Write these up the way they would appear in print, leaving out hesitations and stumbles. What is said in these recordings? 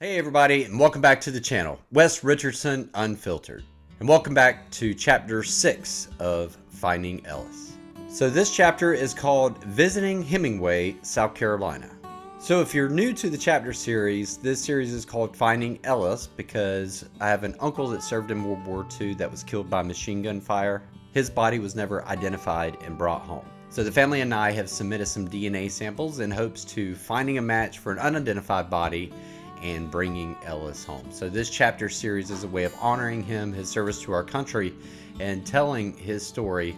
Hey everybody, and welcome back to the channel, Wes Richardson Unfiltered. And welcome back to chapter 6 of Finding Ellis. So this chapter is called Visiting Hemingway, South Carolina. So if you're new to the chapter series, this series is called Finding Ellis because I have an uncle that served in World War II that was killed by machine gun fire. His body was never identified and brought home. So the family and I have submitted some DNA samples in hopes to finding a match for an unidentified body and bringing Ellis home. So this chapter series is a way of honoring him, his service to our country, and telling his story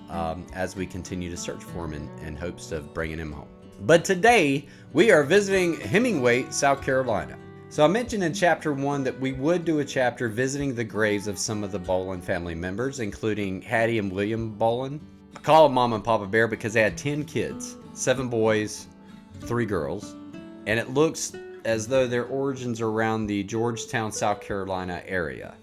as we continue to search for him in hopes of bringing him home. But today we are visiting Hemingway, South Carolina. So I mentioned in chapter 1 that we would do a chapter visiting the graves of some of the Bolan family members, including Hattie and William Bolan. I call them Mama and Papa Bear because they had 10 kids, 7 boys, 3 girls, and it looks as though their origins are around the Georgetown, South Carolina area.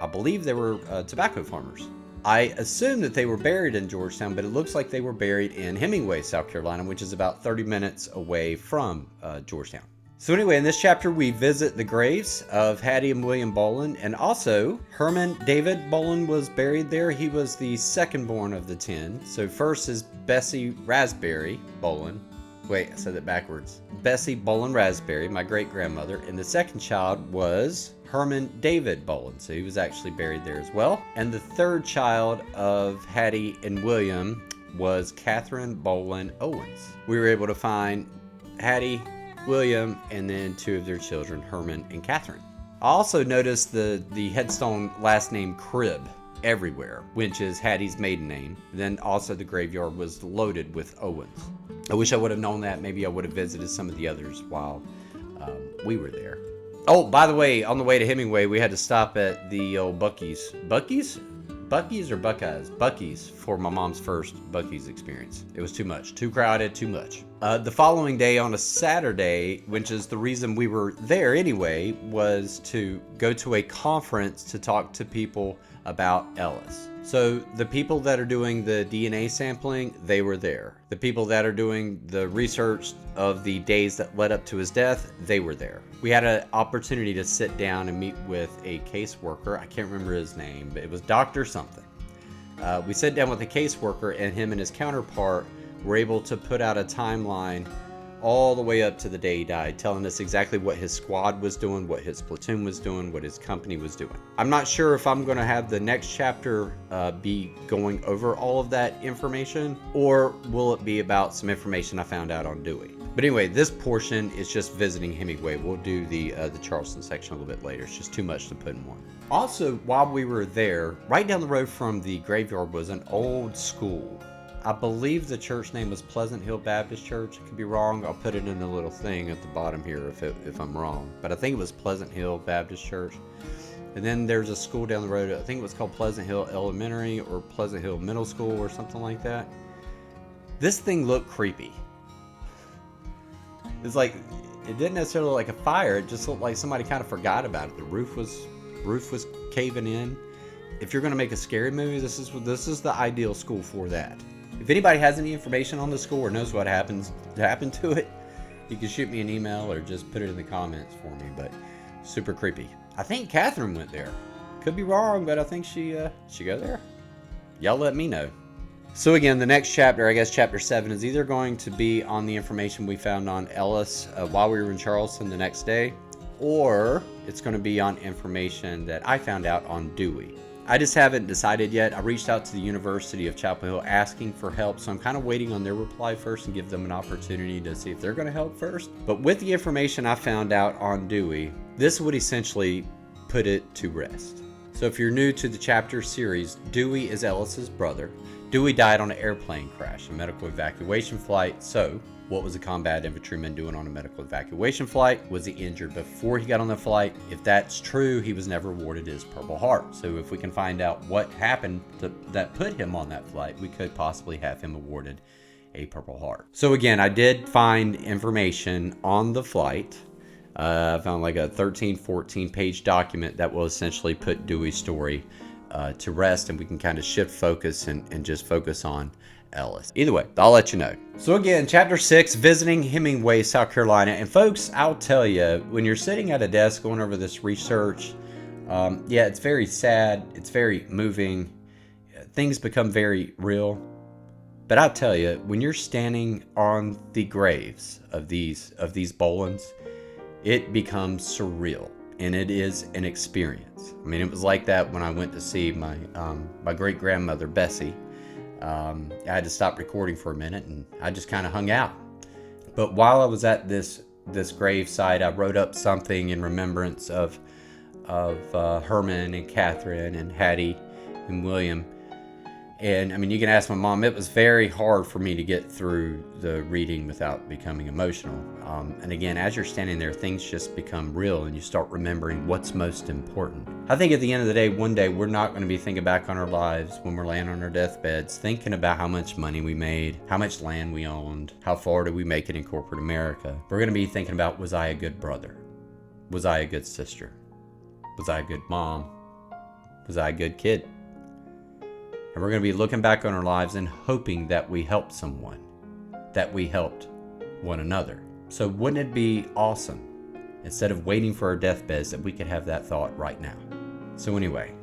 I believe they were tobacco farmers. I assume that they were buried in Georgetown, but it looks like they were buried in Hemingway, South Carolina, which is about 30 minutes away from Georgetown. So anyway, in this chapter, we visit the graves of Hattie and William Bolan, and also Herman David Bolan was buried there. He was the second born of the 10. So first is Bessie Raspberry Bolan. Wait, I said that backwards. Bessie Bolan Raspberry, my great-grandmother, and the second child was Herman David Bolan, so he was actually buried there as well. And the third child of Hattie and William was Catherine Bolan Owens. We were able to find Hattie, William, and then 2 of their children, Herman and Catherine. I also noticed the headstone last name Cribb everywhere, which is Hattie's maiden name. Then also the graveyard was loaded with Owens. I wish I would have known that. Maybe I would have visited some of the others while we were there. Oh, by the way, on the way to Hemingway, we had to stop at the old Buc-ee's. Buc-ee's? Buc-ee's or Buckeyes? Buc-ee's for my mom's first Buc-ee's experience. It was too much. Too crowded, too much. The following day on a Saturday, which is the reason we were there anyway, was to go to a conference to talk to people about Ellis. So the people that are doing the DNA sampling, they were there. The people that are doing the research of the days that led up to his death, they were there. We had an opportunity to sit down and meet with a caseworker. I can't remember his name, but it was Dr. something. We sat down with a caseworker, and him and his counterpart were able to put out a timeline all the way up to the day he died, telling us exactly what his squad was doing, what his platoon was doing, what his company was doing. I'm not sure if I'm going to have the next chapter be going over all of that information, or will it be about some information I found out on Dewey. But anyway, this portion is just visiting Hemingway. We'll do the Charleston section a little bit later. It's just too much to put in one. Also, while we were there, right down the road from the graveyard was an old school. I believe the church name was Pleasant Hill Baptist Church. I could be wrong. I'll put it in the little thing at the bottom here if I'm wrong. But I think it was Pleasant Hill Baptist Church. And then there's a school down the road. I think it was called Pleasant Hill Elementary or Pleasant Hill Middle School or something like that. This thing looked creepy. It's like, it didn't necessarily look like a fire. It just looked like somebody kind of forgot about it. The roof was caving in. If you're going to make a scary movie, this is the ideal school for that. If anybody has any information on the school or knows what happened to it, you can shoot me an email or just put it in the comments for me. But super creepy. I think Catherine went there. Could be wrong, but I think she go there. Y'all let me know. So again, the next chapter, I guess chapter 7, is either going to be on the information we found on Ellis while we were in Charleston the next day, or it's going to be on information that I found out on Dewey. I just haven't decided yet. I reached out to the University of Chapel Hill asking for help, so I'm kind of waiting on their reply first and give them an opportunity to see if they're going to help first. But with the information I found out on Dewey, this would essentially put it to rest. So if you're new to the chapter series, Dewey is Ellis's brother. Dewey died on an airplane crash, a medical evacuation flight. So what was a combat infantryman doing on a medical evacuation flight? Was he injured before he got on the flight? If that's true, he was never awarded his Purple Heart. So if we can find out what happened that put him on that flight, we could possibly have him awarded a Purple Heart. So again, I did find information on the flight. I found like a 14 page document that will essentially put Dewey's story to rest, and we can kind of shift focus and just focus on Ellis. Either way, I'll let you know. So again, chapter 6, visiting Hemingway, South Carolina. And folks, I'll tell you, when you're sitting at a desk going over this research, yeah, it's very sad. It's very moving. Things become very real. But I'll tell you, when you're standing on the graves of these Bolyns, it becomes surreal, and it is an experience. I mean, it was like that when I went to see my great-grandmother, Bessie. I had to stop recording for a minute, and I just kind of hung out. But while I was at this grave site, I wrote up something in remembrance of Herman and Catherine and Hattie and William. And I mean, you can ask my mom, it was very hard for me to get through the reading without becoming emotional. And again, as you're standing there, things just become real and you start remembering what's most important. I think at the end of the day, one day, we're not going to be thinking back on our lives when we're laying on our deathbeds, thinking about how much money we made, how much land we owned, how far did we make it in corporate America. We're going to be thinking about, was I a good brother? Was I a good sister? Was I a good mom? Was I a good kid? And we're going to be looking back on our lives and hoping that we helped someone, that we helped one another. So wouldn't it be awesome, instead of waiting for our deathbeds, that we could have that thought right now? So anyway,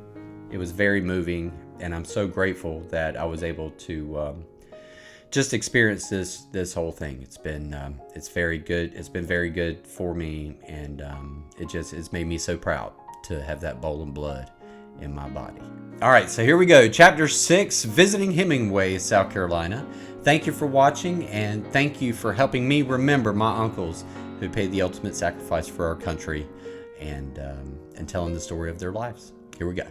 it was very moving, and I'm so grateful that I was able to just experience this whole thing. It's very good. It's been very good for me, and it's made me so proud to have that Bolan blood in my body. All right, so here we go. Chapter 6, visiting Hemingway, South Carolina. Thank you for watching, and thank you for helping me remember my uncles who paid the ultimate sacrifice for our country, and telling the story of their lives. Here we go.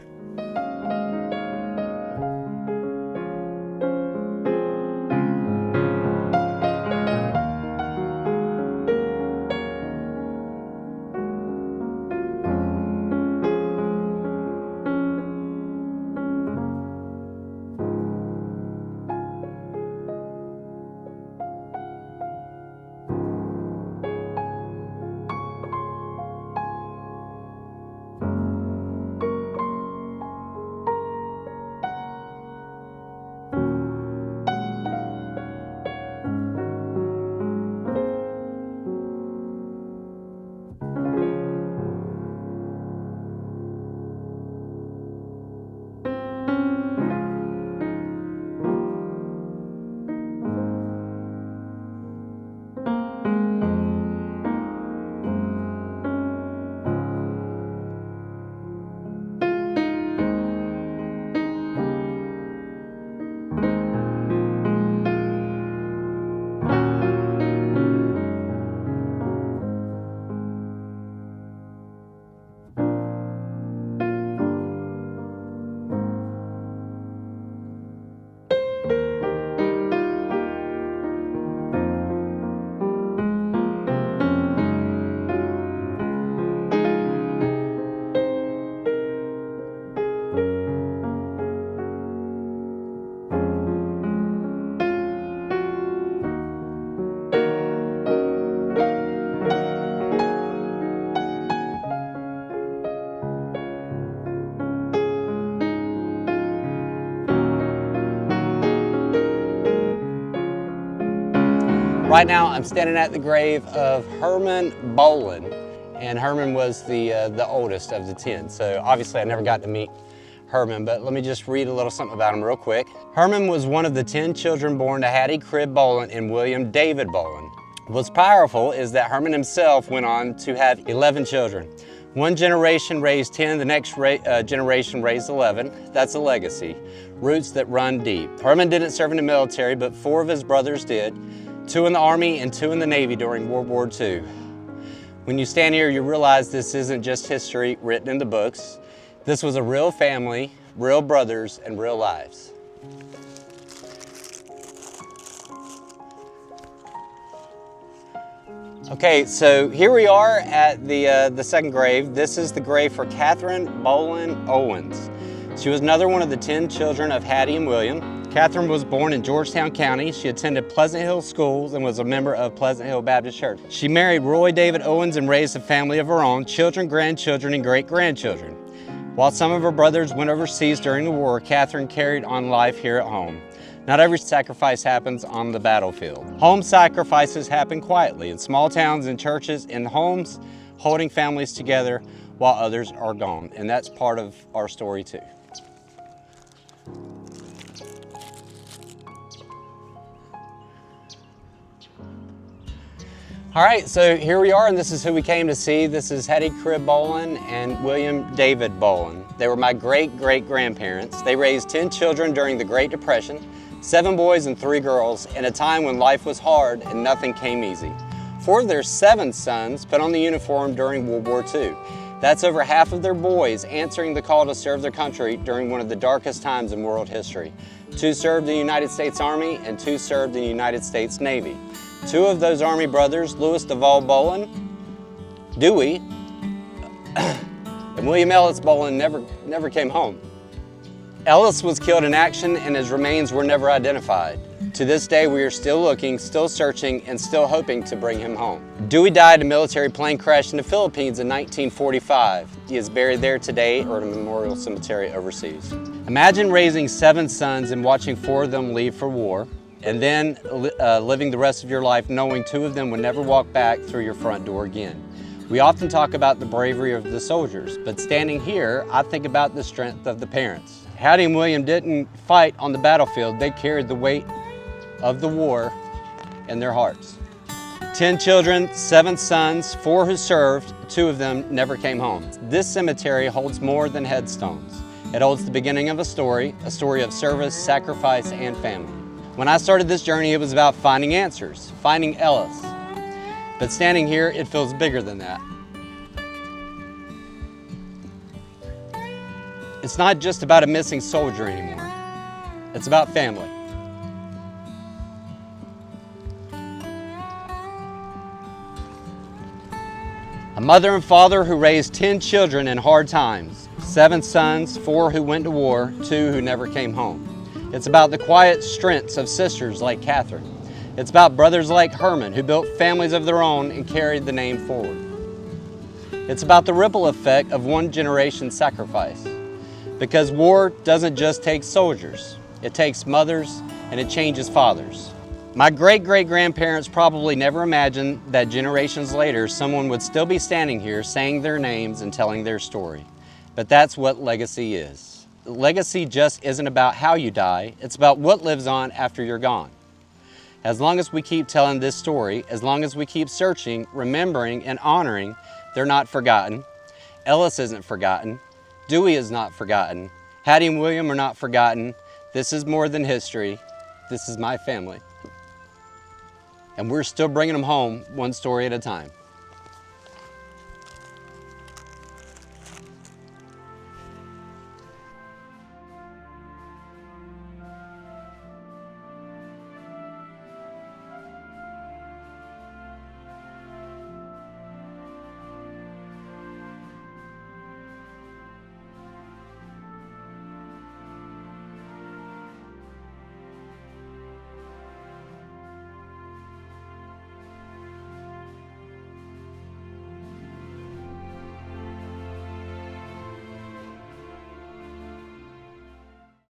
Right now, I'm standing at the grave of Herman Bolan, and Herman was the oldest of the 10. So obviously I never got to meet Herman, but let me just read a little something about him real quick. Herman was one of the 10 children born to Hattie Crib Bolan and William David Bolan. What's powerful is that Herman himself went on to have 11 children. One generation raised 10, the next generation raised 11. That's a legacy. Roots that run deep. Herman didn't serve in the military, but 4 of his brothers did. 2 in the Army and 2 in the Navy during World War II. When you stand here, you realize this isn't just history written in the books. This was a real family, real brothers, and real lives. Okay, so here we are at the second grave. This is the grave for Catherine Bolan Owens. She was another one of the 10 children of Hattie and William. Catherine was born in Georgetown County. She attended Pleasant Hill Schools and was a member of Pleasant Hill Baptist Church. She married Roy David Owens and raised a family of her own, children, grandchildren, and great-grandchildren. While some of her brothers went overseas during the war, Catherine carried on life here at home. Not every sacrifice happens on the battlefield. Home sacrifices happen quietly in small towns and churches, in homes, holding families together while others are gone. And that's part of our story too. All right, so here we are, and this is who we came to see. This is Hattie Bolan and William David Bolan. They were my great-great-grandparents. They raised 10 children during the Great Depression, 7 boys and 3 girls, in a time when life was hard and nothing came easy. 4 of their 7 sons put on the uniform during World War II. That's over half of their boys answering the call to serve their country during one of the darkest times in world history. 2 served in the United States Army and 2 served in the United States Navy. 2 of those Army brothers, Louis Duval Bolan, Dewey, and William Ellis Bolan never came home. Ellis was killed in action and his remains were never identified. To this day, we are still looking, still searching, and still hoping to bring him home. Dewey died in a military plane crash in the Philippines in 1945. He is buried there today or at a memorial cemetery overseas. Imagine raising 7 sons and watching 4 of them leave for war, and then living the rest of your life knowing 2 of them would never walk back through your front door again. We often talk about the bravery of the soldiers, but standing here, I think about the strength of the parents. Hattie and William didn't fight on the battlefield. They carried the weight of the war in their hearts. 10 children, 7 sons, 4 who served, 2 of them never came home. This cemetery holds more than headstones. It holds the beginning of a story of service, sacrifice, and family. When I started this journey, it was about finding answers, finding Ellis. But standing here, it feels bigger than that. It's not just about a missing soldier anymore. It's about family. A mother and father who raised 10 children in hard times, 7 sons, 4 who went to war, 2 who never came home. It's about the quiet strengths of sisters like Catherine. It's about brothers like Herman who built families of their own and carried the name forward. It's about the ripple effect of one generation's sacrifice. Because war doesn't just take soldiers, it takes mothers and it changes fathers. My great-great-grandparents probably never imagined that generations later someone would still be standing here saying their names and telling their story. But that's what legacy is. Legacy just isn't about how you die, it's about what lives on after you're gone. As long as we keep telling this story, as long as we keep searching, remembering, and honoring, they're not forgotten. Ellis isn't forgotten. Dewey is not forgotten. Hattie and William are not forgotten. This is more than history. This is my family. And we're still bringing them home one story at a time.